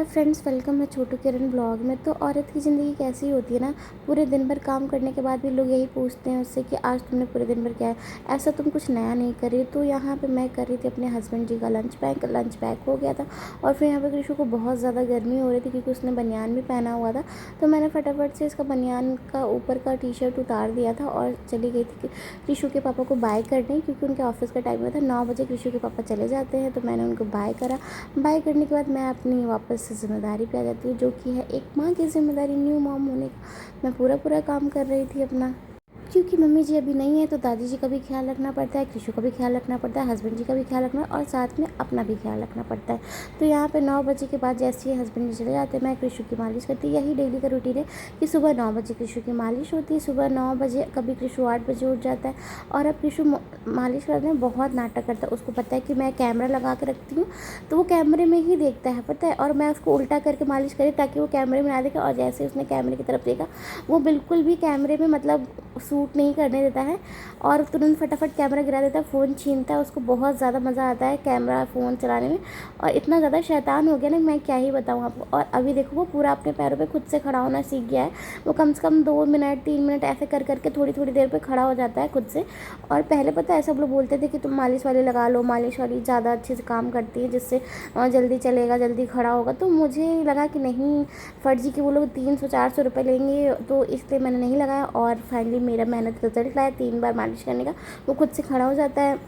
Hi friends, welcome है छोटू किरण blog में। तो औरत की ज़िंदगी कैसी होती है ना, पूरे दिन भर काम करने के बाद भी लोग यही पूछते हैं उससे कि आज तुमने पूरे दिन भर क्या है, ऐसा तुम कुछ नया नहीं कर रही। तो यहाँ पे मैं कर रही थी अपने हस्बैंड जी का लंच पैक हो गया था। और फिर यहाँ पे कृषु को बहुत ज़्यादा गर्मी हो रही थी क्योंकि उसने बनियान भी पहना हुआ था। तो मैंने फटाफट से इसका बनियान का ऊपर का टी शर्ट उतार दिया था और चली गई थी कृषु के पापा को बाय करने, क्योंकि उनके ऑफिस का टाइम था 9 बजे कृषु के पापा चले जाते हैं। तो मैंने उनको बाय करा। बाय करने के बाद मैं अपनी वापस से ज़िम्मेदारी पे आ जाती हूँ, जो कि है एक माँ की ज़िम्मेदारी, न्यू मॉम होने का। मैं पूरा काम कर रही थी अपना, क्योंकि मम्मी जी अभी नहीं है तो दादी जी का भी ख्याल रखना पड़ता है, कृषु का भी ख्याल रखना पड़ता है, हस्बैंड जी का भी ख्याल रखना और साथ में अपना भी ख्याल रखना पड़ता है। तो यहाँ पे 9 बजे के बाद जैसे ही हस्बैंड जी चले जाते हैं, मैं कृषु की मालिश करती। यही डेली का रूटीन है कि सुबह 9 बजे कृषु की मालिश होती है। सुबह 9 बजे, कभी कृषु 8 बजे उठ जाता है। और अब कृषु मालिश करने में बहुत नाटक करता है। उसको पता है कि मैं कैमरा लगा के रखती हूँ, तो वो कैमरे में ही देखता है, पता है। और मैं उसको उल्टा करके मालिश करी ताकि वो कैमरे में ना देखे। और जैसे उसने कैमरे की तरफ देखा, वो बिल्कुल भी कैमरे में मतलब सूट नहीं करने देता है और तुरंत फटाफट कैमरा गिरा देता है, फ़ोन छीनता है। उसको बहुत ज़्यादा मज़ा आता है कैमरा फ़ोन चलाने में, और इतना ज़्यादा शैतान हो गया ना, मैं क्या ही बताऊँ आपको। और अभी देखो वो पूरा अपने पैरों पे खुद से खड़ा होना सीख गया है। वो कम से कम 2 मिनट 3 मिनट ऐसे कर करके थोड़ी देर पे खड़ा हो जाता है खुद से। और पहले पता है सब लोग बोलते थे कि तुम मालिश वाली लगा लो, मालिश वाली ज़्यादा अच्छे से काम करती है, जिससे जल्दी चलेगा, जल्दी खड़ा होगा। तो मुझे लगा कि नहीं, फर्जी के वो लोग 300-400 रुपये लेंगे, तो इसलिए मैंने नहीं लगाया। और फाइनली मेरा मेहनत रिजल्ट लाया। 3 बार मालिश करने का वो खुद से खड़ा हो जाता है।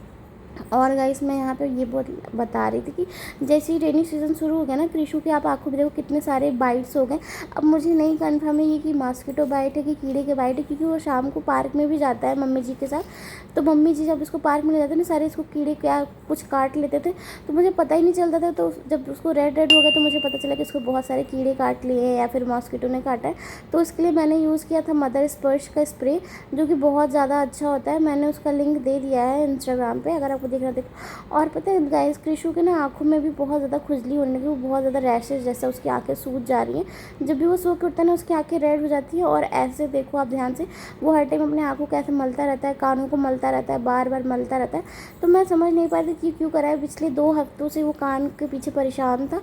और गाइस, मैं यहाँ पे ये बता रही थी कि जैसे ही रेनी सीज़न शुरू हो गया ना, कृषु के आप आंखों में देखो कितने सारे बाइट्स हो गए। अब मुझे नहीं कन्फर्म है ये कि मॉस्किटो बाइट है कि कीड़े के बाइट है, क्योंकि वो शाम को पार्क में भी जाता है मम्मी जी के साथ। तो मम्मी जी जब इसको पार्क में ले जाते ना, सारे इसको कीड़े क्या कुछ काट लेते थे, तो मुझे पता ही नहीं चलता था। तो जब उसको रेड हो गया तो मुझे पता चला कि इसको बहुत सारे कीड़े काट लिए हैं या फिर मॉस्किटो ने काटा है। तो उसके लिए मैंने यूज़ किया था मदर स्पर्श का स्प्रे, जो कि बहुत ज़्यादा अच्छा होता है। मैंने उसका लिंक दे दिया है इंस्टाग्राम पे, अगर आपको देखना देखो। और पता है गाइस, कृषु के ना आँखों में भी बहुत ज़्यादा खुजली होने लगी, वो बहुत ज़्यादा रैशेज जैसा उसकी आँखें सूज जा रही हैं। जब भी वो सो के उठता है ना, उसकी आँखें रेड हो जाती है। और ऐसे देखो आप ध्यान से, वो हर टाइम अपने आँखों को ऐसे मलता रहता है, कानों को मलता रहता है, बार बार मलता रहता है। तो मैं समझ नहीं पाती कि क्यों करा है। पिछले 2 हफ्तों से वो कान के पीछे परेशान था।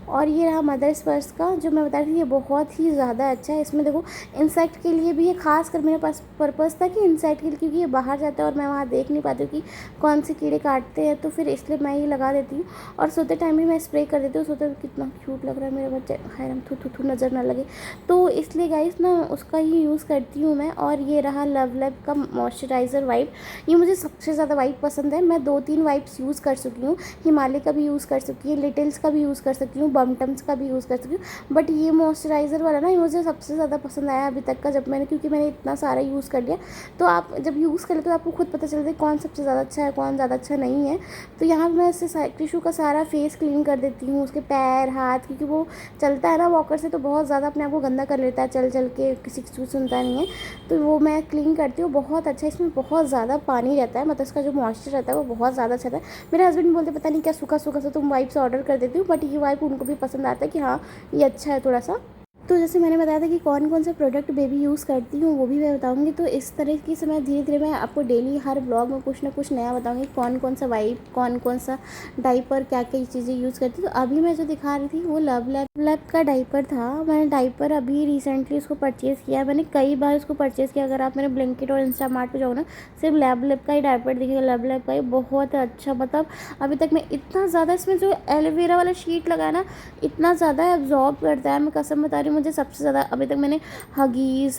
और ये रहा मदर स्पर्श का, जो मैं बता रही थी, ये बहुत ही ज़्यादा अच्छा है। इसमें देखो इंसेक्ट के लिए भी, ये खास कर मेरे पास पर्पज़ था कि इंसेक्ट के लिए, क्योंकि ये बाहर जाता है और मैं वहाँ देख नहीं पाती हूँ कि कौन से कीड़े काटते हैं। तो फिर इसलिए मैं ये लगा देती हूँ। और सोते टाइम भी मैं स्प्रे कर देती हूँ। सोते कितना क्यूट लग रहा है मेरा बच्चा, हैरम थू थू थू नज़र ना लगे। तो इसलिए गाइस ना, उसका ही यूज़ करती हूँ मैं। और ये रहा लव का मॉइस्चराइज़र वाइप, ये मुझे सबसे ज़्यादा वाइप पसंद है। मैं 2-3 वाइप्स यूज़ कर चुकी हूँ। हिमालय का भी यूज़ कर चुकी हूँ, लिटिल्स का भी यूज़ कर सकती हूँ, बमटम्स का भी यूज़ कर सकती हूँ। बट ये मॉइस्चराइज़र वाला ना, ये मुझे सबसे ज़्यादा पसंद आया अभी तक का, जब मैंने, क्योंकि मैंने इतना सारा यूज़ कर लिया। तो आप जब यूज़ कर लेते हो तो आपको खुद पता चलता है कौन सबसे ज़्यादा अच्छा है, कौन ज़्यादा अच्छा नहीं है। तो यहाँ मैं इससे कृषु का सारा फेस क्लीन कर देती हूँ, उसके पैर हाथ, क्योंकि वो चलता है ना वॉकर से, तो बहुत ज़्यादा अपने आप को गंदा कर लेता है चल चल के, किसी की कुछ सुनता नहीं है। तो वो मैं क्लीन करती हूँ। बहुत अच्छा, इसमें बहुत ज़्यादा पानी रहता है, मतलब इसका जो मॉइस्चर रहता है वो बहुत ज़्यादा अच्छा रहता है। मेरे हस्बैंड बोलते पता नहीं क्या सूखा सूखा सा तुम वाइप्स ऑर्डर कर देती हूँ, बट ये वाइप उनको भी पसंद आता है कि हाँ ये अच्छा है थोड़ा सा। तो जैसे मैंने बताया था कि कौन कौन से प्रोडक्ट बेबी यूज़ करती हूँ, वो भी मैं बताऊँगी। तो इस तरीके से मैं धीरे धीरे, मैं आपको डेली हर ब्लॉग में कुछ ना कुछ नया बताऊँगी, कौन कौन सा वाइप, कौन कौन सा डाइपर, क्या क्या चीज़ें यूज़ करती हूँ। तो अभी मैं जो दिखा रही थी वो लव का डाइपर था। मैंने डाइपर अभी रिसेंटली उसको परचेज़ किया है। मैंने कई बार उसको परचेज़ किया। अगर आप मेरे ब्लिंकिट और इंस्टामार्ट पर जाओ ना, सिर्फ लव का ही डाइपर दिखेगा, लव का ही। बहुत अच्छा, मतलब अभी तक मैं इतना ज़्यादा, इसमें जो एलोवेरा वाला शीट लगा है ना, इतना ज़्यादा एब्जॉर्ब करता है, मैं कसम बता रही हूँ। मुझे सबसे ज़्यादा अभी तक, मैंने हगीज़,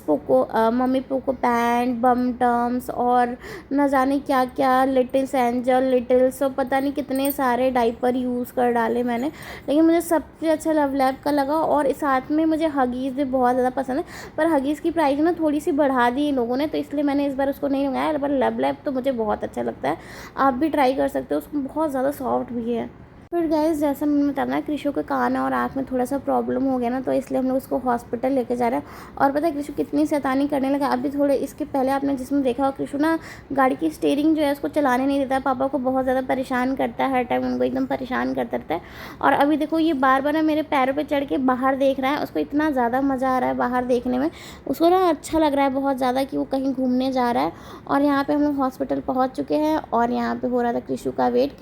मम्मी पोको पैंट, बम टम्स और न जाने क्या क्या, लिटिल्स एंजल, लिटिल्स, और पता नहीं कितने सारे डाइपर यूज़ कर डाले मैंने, लेकिन मुझे सबसे अच्छा लव लैब का लगा। और साथ में मुझे हगीज़ भी बहुत ज़्यादा पसंद है, पर हगीज़ की प्राइस ना थोड़ी सी बढ़ा दी इन लोगों ने, तो इसलिए मैंने इस बार उसको नहीं मंगाया। पर लव लैब तो मुझे बहुत अच्छा लगता है, आप भी ट्राई कर सकते हो, उसको बहुत ज़्यादा सॉफ्ट भी है। फिर गाइस, जैसा मैंने बताया, कृषु के कान और आँख में थोड़ा सा प्रॉब्लम हो गया ना, तो इसलिए हम लोग उसको हॉस्पिटल लेके जा रहे हैं। और पता है कृषु कितनी शैतानी करने लगा। अभी थोड़े इसके पहले आपने जिसमें देखा हो, कृषु ना गाड़ी की स्टीयरिंग जो है उसको चलाने नहीं देता है, पापा को बहुत ज़्यादा परेशान करता है, हर टाइम उनको एकदम परेशान करता रहता है। और अभी देखो ये बार बार ना मेरे पैरों पर चढ़ के बाहर देख रहा है, उसको इतना ज़्यादा मज़ा आ रहा है बाहर देखने में, उसको ना अच्छा लग रहा है बहुत ज़्यादा कि वो कहीं घूमने जा रहा है। और यहाँ पर हम लोग हॉस्पिटल पहुँच चुके हैं और यहाँ पर हो रहा था कृषु का वेट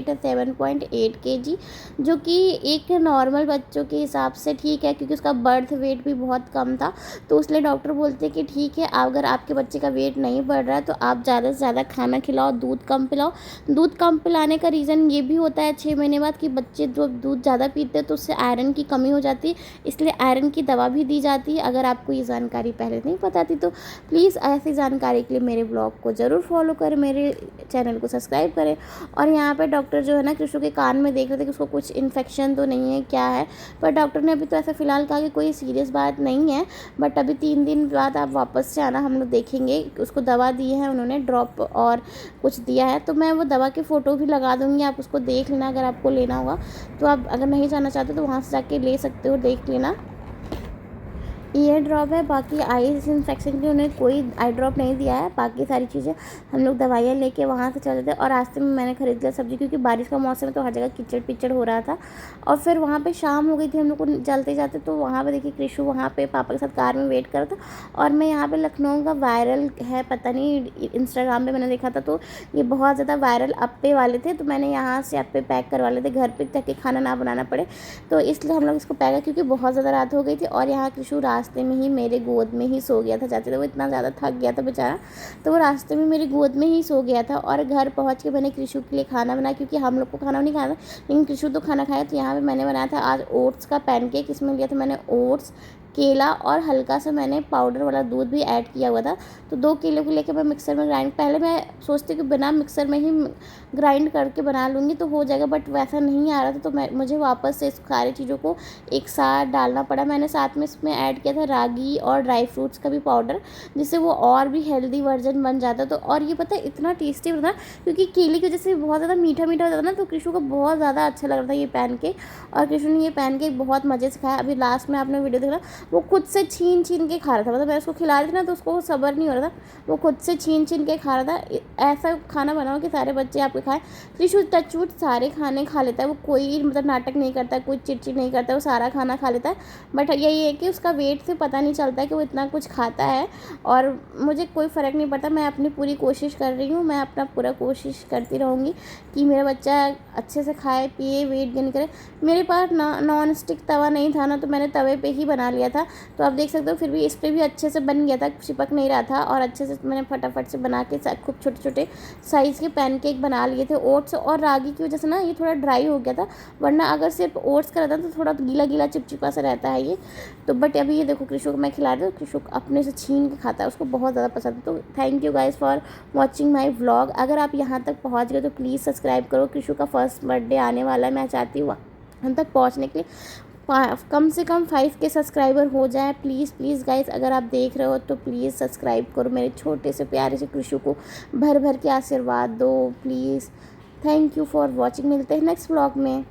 है 7.8। 8 केजी, जो कि एक नॉर्मल बच्चों के हिसाब से ठीक है, क्योंकि उसका बर्थ वेट भी बहुत कम था। तो इसलिए डॉक्टर बोलते हैं कि ठीक है, अगर आपके बच्चे का वेट नहीं बढ़ रहा है तो आप ज़्यादा से ज़्यादा खाना खिलाओ, दूध कम पिलाओ। दूध कम पिलाने का रीज़न ये भी होता है 6 महीने बाद कि बच्चे जो दूध ज़्यादा पीते हैं तो उससे आयरन की कमी हो जाती है, इसलिए आयरन की दवा भी दी जाती है। अगर आपको ये जानकारी पहले नहीं पता थी तो प्लीज़ ऐसी जानकारी के लिए मेरे ब्लॉग को ज़रूर फॉलो करें, मेरे चैनल को सब्सक्राइब करें। और यहाँ पे डॉक्टर जो है ना कृषु के कान में देख रहे थे कि उसको कुछ इन्फेक्शन तो नहीं है, क्या है, पर डॉक्टर ने अभी तो ऐसा फ़िलहाल कहा कि कोई सीरियस बात नहीं है, बट अभी 3 दिन बाद आप वापस से आना, हम लोग देखेंगे। उसको दवा दी है उन्होंने, ड्रॉप और कुछ दिया है, तो मैं वो दवा की फ़ोटो भी लगा दूँगी, आप उसको देख लेना। अगर आपको लेना होगा तो आप अगर नहीं जाना चाहते तो वहाँ से जाके ले सकते हो, देख लेना। ईयर ड्रॉप है, बाकी आईज इन्फेक्शन के लिए उन्हें कोई आई ड्रॉप नहीं दिया है। बाकी सारी चीज़ें हम लोग दवाइयाँ लेके वहाँ से चले थे। और रास्ते में मैंने खरीद लिया सब्ज़ी, क्योंकि बारिश का मौसम है तो हर जगह कीचड़ पिचड़ हो रहा था। और फिर वहाँ पे शाम हो गई थी हम लोग को चलते जाते, तो वहाँ पे देखिए कृषु वहाँ पे पापा के साथ कार में वेट कर रहा था। और मैं यहाँ पे लखनऊ का वायरल है, पता नहीं इंस्टाग्राम पर मैंने देखा था, तो ये बहुत ज़्यादा वायरल अप्पे वाले थे, तो मैंने यहाँ से अप्पे पैक करवा लेते घर पर ताकि खाना ना बनाना पड़े। तो इसलिए हम लोग इसको पैक है, क्योंकि बहुत ज़्यादा रात हो गई थी। और यहाँ कृषु रास्ते में ही मेरे गोद में ही सो गया था जाते थे, वो इतना ज़्यादा थक गया था बेचारा, तो वो रास्ते में मेरी गोद में ही सो गया था। और घर पहुंच के मैंने कृषु के लिए खाना बनाया, क्योंकि हम लोग को खाना नहीं खाना था, लेकिन कृषु तो खाना खाया। तो यहाँ पे मैंने बनाया था आज ओट्स का पैनकेक। इसमें लिया था मैंने ओट्स, केला और हल्का सा मैंने पाउडर वाला दूध भी ऐड किया हुआ था। तो 2 किलो को लेकर मैं मिक्सर में ग्राइंड, पहले मैं सोचती कि बिना मिक्सर में ही ग्राइंड करके बना लूँगी तो हो जाएगा, बट वैसा नहीं आ रहा था, तो मुझे वापस से इस सारी चीज़ों को एक साथ डालना पड़ा। मैंने साथ में इसमें ऐड किया था रागी और ड्राई फ्रूट्स का भी पाउडर, जिससे वो और भी हेल्दी वर्जन बन जाता। तो और ये पता है इतना टेस्टी बना, क्योंकि केले की वजह से बहुत ज़्यादा मीठा मीठा हो जाता ना, तो कृषु को बहुत ज़्यादा अच्छा लग रहा था ये पैनकेक। और कृषु ने ये पैनकेक बहुत मज़े से खाया। अभी लास्ट में आपने वीडियो देखा, वो खुद से छीन छीन के खा रहा था, मतलब मैं उसको खिला रही थी ना तो उसको सब्र नहीं हो रहा था, वो खुद से छीन छीन के खा रहा था। ऐसा खाना बनाओ कि सारे बच्चे आपके खाएं। कृषु टचवुड सारे खाने खा लेता है, वो कोई मतलब नाटक नहीं करता, कोई चिड़चिड़ नहीं करता, वो सारा खाना खा लेता है। बट यही है कि उसका वेट से पता नहीं चलता है कि वो इतना कुछ खाता है, और मुझे कोई फ़र्क नहीं पड़ता। मैं अपनी पूरी कोशिश कर रही हूँ, मैं अपना पूरा कोशिश करती रहूँगी कि मेरा बच्चा अच्छे से खाए पिए, वेट गेन करे। मेरे पास नॉन स्टिक तवा नहीं था ना, तो मैंने तवे पे ही बना लिया था, तो आप देख सकते हो। फिर भी इस पर भी अच्छे से बन गया था, चिपक नहीं रहा था, और अच्छे से मैंने फटाफट से बना के खूब छोटे छोटे साइज़ के पैनकेक बना लिए थे। ओट्स और रागी की वजह से ना ये थोड़ा ड्राई हो गया था, वरना अगर सिर्फ ओट्स का रहता तो थोड़ा गीला गीला चिपचिपा सा रहता है ये तो। बट अभी ये देखो कृषु को मैं खिला रही हूँ, कृषु अपने से छीन के खाता है, उसको बहुत ज़्यादा पसंद है। तो thank you guys for watching my vlog. अगर आप यहाँ तक पहुँच गए तो प्लीज़ सब्सक्राइब करो। कृषु का फर्स्ट बर्थडे आने वाला है, मैं चाहती हूँ हम तक पहुँचने के लिए कम से कम 5K सब्सक्राइबर हो जाए। प्लीज़ प्लीज़ गाइज़, अगर आप देख रहे हो तो प्लीज़ सब्सक्राइब करो। मेरे छोटे से प्यारे से कृषु को भर भर के आशीर्वाद दो please. Thank you for watching, मिलते हैं नेक्स्ट व्लॉग में।